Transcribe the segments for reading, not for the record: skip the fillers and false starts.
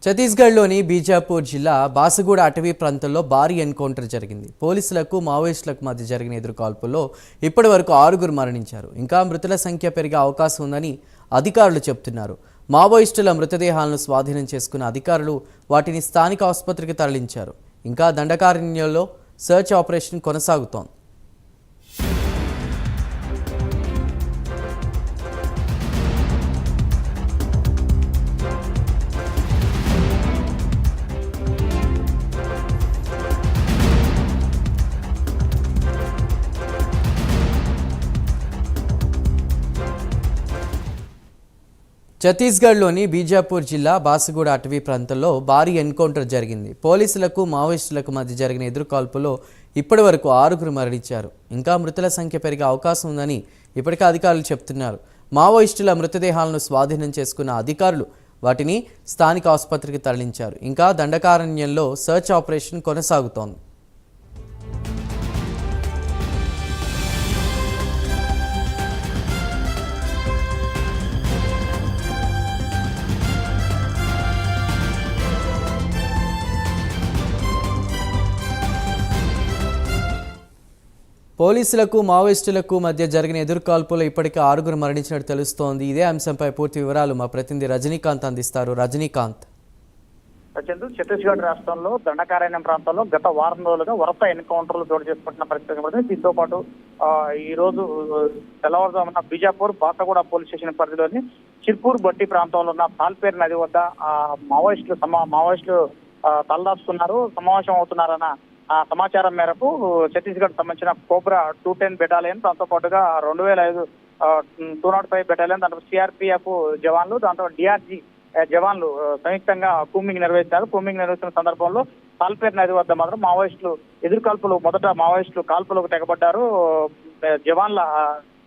ఛత్తీస్గఢ్లోని బీజాపూర్ జిల్లా బాసగూడ అటవీ ప్రాంతంలో భారీ ఎన్కౌంటర్ జరిగింది. పోలీసులకు మావోయిస్టులకు మధ్య జరిగిన ఎదురుకాల్పుల్లో ఇప్పటి వరకు 6 మరణించారు. ఇంకా మృతుల సంఖ్య పెరిగే అవకాశం ఉందని అధికారులు చెబుతున్నారు. మావోయిస్టుల మృతదేహాలను స్వాధీనం చేసుకున్న అధికారులు వాటిని స్థానిక ఆసుపత్రికి తరలించారు. ఇంకా దండకారణ్యంలో సెర్చ్ ఆపరేషన్ కొనసాగుతోంది. ఛత్తీస్గఢ్లోని బీజాపూర్ జిల్లా బాసగూడ అటవీ ప్రాంతంలో భారీ ఎన్కౌంటర్ జరిగింది. పోలీసులకు మావోయిస్టులకు మధ్య జరిగిన ఎదురుకాల్పులో ఇప్పటి వరకు 6 మరణించారు. ఇంకా మృతుల సంఖ్య పెరిగే అవకాశం ఉందని ఇప్పటికే అధికారులు చెబుతున్నారు. మావోయిస్టుల మృతదేహాలను స్వాధీనం చేసుకున్న అధికారులు వాటిని స్థానిక ఆసుపత్రికి తరలించారు. ఇంకా దండకారణ్యంలో సెర్చ్ ఆపరేషన్ కొనసాగుతోంది. పోలీసులకు మావోయిస్టులకు మధ్య జరిగిన ఎదురుకాల్పులో ఇప్పటికే 6 మరణించినట్టు తెలుస్తోంది. ఇదే అంశంపై పూర్తి వివరాలు మా ప్రతినిధి రజనీకాంత్ అందిస్తారు. రజనీకాంత్. ఛత్తీస్గఢ్ రాష్ట్రంలో దండకారణ్యం ప్రాంతంలో గత వారం రోజులుగా వరుస ఎన్కౌంటర్లు చోటు చేసుకుంటున్న పరిస్థితి కనబడుతుంది. దీంతో పాటు ఈ రోజు తెల్లవారుజామున బీజాపూర్ బాసగూడ పోలీస్ స్టేషన్ పరిధిలోని చిర్పూర్ బట్టి ప్రాంతంలో ఉన్న తాల్పేర్ నది వద్ద మావోయిస్టులు తలదాచుకున్నారు, సమావేశం అవుతున్నారన్న సమాచారం మేరకు ఛత్తీస్గఢ్ సంబంధించిన కోబ్రా 210 బెటాలియన్, దాంతో పాటుగా 2005 205 బెటాలియన్, దాంట్లో సిఆర్పిఎఫ్ జవాన్లు, దాంతో డిఆర్జీ జవాన్లు సంయుక్తంగా కూంబింగ్ నిర్వహించారు. కూంబింగ్ నిర్వహిస్తున్న సందర్భంలో తాల్పేర్ నది వద్ద మాత్రం మావోయిస్టులు ఎదురుకాల్పులు మావోయిస్టులు కాల్పులకు తెగబడ్డారు. జవాన్ల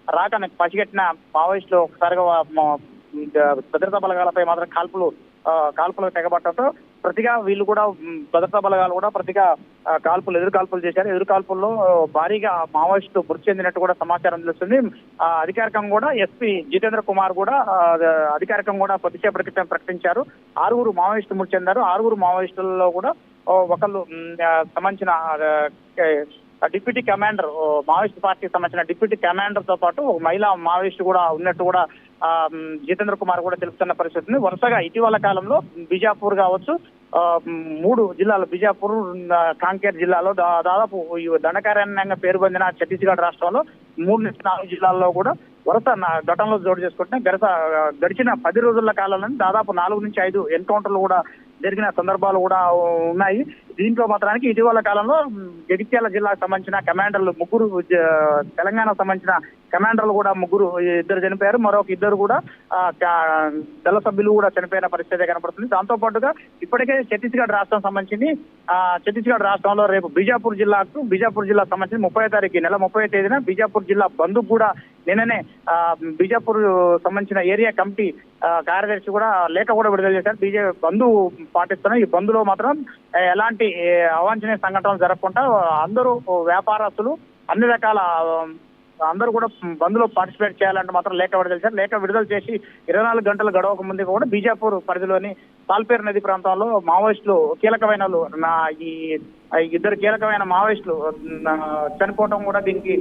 రాకని పసిగట్టిన మావోయిస్టులు ఒకసారిగా భద్రతా బలగాలపై మాత్రం కాల్పులకు తెగబట్టడంతో ప్రతిగా వీళ్ళు కూడా భద్రతా బలగాలు కూడా ప్రతిగా ఎదురుకాల్పులు చేశారు. ఎదురుకాల్పుల్లో భారీగా మావోయిస్టులు మృతి చెందినట్టు కూడా సమాచారం తెలుస్తుంది. అధికారికంగా కూడా ఎస్పీ జితేంద్ర కుమార్ కూడా అధికారికంగా కూడా కొద్దిసేపటి క్రితం ప్రకటించారు. 6 మావోయిస్టులు మృతి చెందారు. 6 మావోయిస్టులలో కూడా ఒకళ్ళు సంబంధించిన డిప్యూటీ కమాండర్, మావోయిస్ట్ పార్టీకి సంబంధించిన డిప్యూటీ కమాండర్ తో పాటు ఒక మహిళా మావోయిస్ట్ కూడా ఉన్నట్టు కూడా జితేంద్ర కుమార్ కూడా తెలుపుతున్న పరిస్థితి. వరుసగా ఇటీవల కాలంలో బీజాపూర్ కావచ్చు, 3 జిల్లాలు బీజాపూర్, కాంకేర్ జిల్లాలో దాదాపు దండకారణ్యంగా పేరు పొందిన ఛత్తీస్గఢ్ రాష్ట్రంలో 3-4 జిల్లాల్లో కూడా వరుస ఘటనలు జోడు చేసుకుంటున్నాయి. గడిచిన 10 రోజుల కాలంలో దాదాపు 4-5 ఎన్కౌంటర్లు కూడా జరిగిన సందర్భాలు కూడా ఉన్నాయి. దీంట్లో మాత్రానికి ఇటీవల కాలంలో జగిత్యాల జిల్లాకు సంబంధించిన కమాండర్లు 3, తెలంగాణకు సంబంధించిన కమాండర్లు కూడా 2 చనిపోయారు. మరొక 2 కూడా దళ సభ్యులు కూడా చనిపోయిన పరిస్థితి కనపడుతుంది. దాంతో పాటుగా ఇప్పటికే ఛత్తీస్గఢ్ రాష్ట్రం సంబంధించి ఛత్తీస్గఢ్ రాష్ట్రంలో రేపు బీజాపూర్ జిల్లా సంబంధించి 30వ తారీఖు నెల 30వ తేదీన బీజాపూర్ జిల్లా బంద్ కూడా నిన్ననే బీజాపూర్ సంబంధించిన ఏరియా కమిటీ కార్యదర్శి కూడా లేఖ కూడా విడుదల చేశారు. బీజేపీ బంద్ పాటిస్తున్నారు. ఈ బంద్లో మాత్రం ఎలాంటి అవాంఛనీయ సంఘటనలు జరగకుండా అందరూ వ్యాపారస్తులు అన్ని రకాల అందరూ కూడా బంద్లో పార్టిసిపేట్ చేయాలంటే మాత్రం లేఖ విడుదల చేశారు. లేఖ విడుదల చేసి 24 గంటలు గడవక ముందు కూడా బీజాపూర్ పరిధిలోని తాల్పేర్ నది ప్రాంతంలో మావోయిస్టులు కీలకమైన 2 కీలకమైన మావోయిస్టులు చనిపోవడం కూడా దీనికి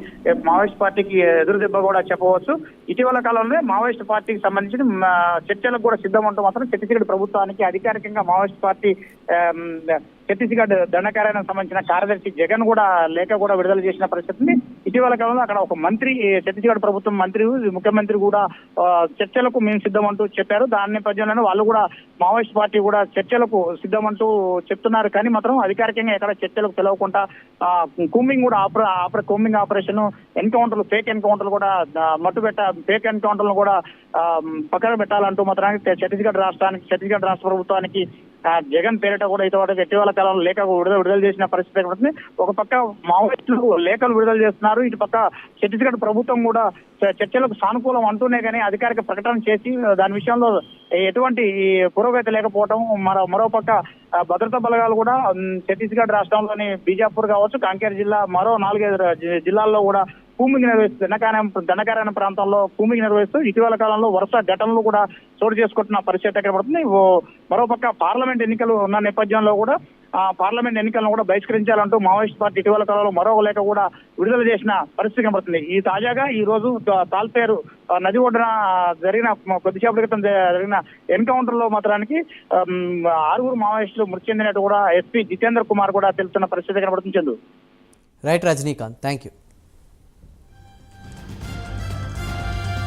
మావోయిస్ట్ పార్టీకి ఎదురు దెబ్బ కూడా చెప్పవచ్చు. ఇటీవల కాలంలో మావోయిస్ట్ పార్టీకి సంబంధించిన చర్చలకు కూడా సిద్ధమంటూ మాత్రం ఛత్తీస్గఢ్ ప్రభుత్వానికి అధికారికంగా మావోయిస్ట్ పార్టీ ఛత్తీస్గఢ్ దండకారణ్యం సంబంధించిన కార్యదర్శి జగన్ కూడా లేఖ కూడా విడుదల చేసిన పరిస్థితి. ఇటీవల కాలంలో అక్కడ ఒక మంత్రి, ఛత్తీస్గఢ్ ప్రభుత్వం మంత్రి, ముఖ్యమంత్రి కూడా చర్చలకు మేము సిద్ధమంటూ చెప్పారు. దాని నేపథ్యంలోనే వాళ్ళు కూడా మావోయిస్ట్ పార్టీ కూడా చర్చలకు సిద్ధమంటూ చెప్తున్నారు. కానీ మాత్రం అధికారికంగా ఎక్కడ చర్చలకు పిలవకుండా కూంబింగ్ ఆపరేషన్, ఎన్కౌంటర్లు, ఫేక్ ఎన్కౌంటర్లు కూడా ఫేక్ ఎన్కౌంటర్లు కూడా పక్కన పెట్టాలంటూ మాత్రానికి ఛత్తీస్గఢ్ రాష్ట్ర ప్రభుత్వానికి జగన్ పేరిట కూడా ఇటీవల కాలంలో లేఖ విడుదల చేసిన పరిస్థితి కనబడుతుంది. ఒక పక్క మావోయిస్టులు లేఖలు విడుదల చేస్తున్నారు, ఇటు పక్క ఛత్తీస్గఢ్ ప్రభుత్వం కూడా చర్చలకు సానుకూలం అంటూనే కానీ అధికారిక ప్రకటన చేసి దాని విషయంలో ఎటువంటి పురోగతి లేకపోవడం, మరోపక్క భద్రతా బలగాలు కూడా ఛత్తీస్గఢ్ రాష్ట్రంలోని బీజాపూర్ కావచ్చు, కాంకేర్ జిల్లా, మరో 4-5 జిల్లాల్లో కూడా కూమింగ్ నిర్వహిస్తూ దండకారణ్యం ప్రాంతాల్లో కూమింగ్ నిర్వహిస్తూ ఇటీవల కాలంలో వరుస ఘటనలు కూడా చోటు చేసుకుంటున్న పరిస్థితి ఎక్కడ పడుతుంది. మరోపక్క పార్లమెంట్ ఎన్నికలు ఉన్న నేపథ్యంలో కూడా పార్లమెంట్ ఎన్నికలను కూడా బహిష్కరించాలంటూ మావోయిస్ట్ పార్టీ ఇటీవల కాలంలో మరో లేఖ కూడా విడుదల చేసిన పరిస్థితి కనబడుతుంది. ఈ తాజాగా ఈ రోజు తాల్పేరు నది ఒడ్డున జరిగిన కొద్దిసేపటి క్రితం జరిగిన ఎన్కౌంటర్ లో మాత్రానికి 6 మావోయిస్టులు మృతి చెందినట్టు కూడా ఎస్పీ జితేంద్ర కుమార్ కూడా తెలుస్తున్న పరిస్థితి కనబడుతుంది. Chandu. Right Rajinikanth, thank you.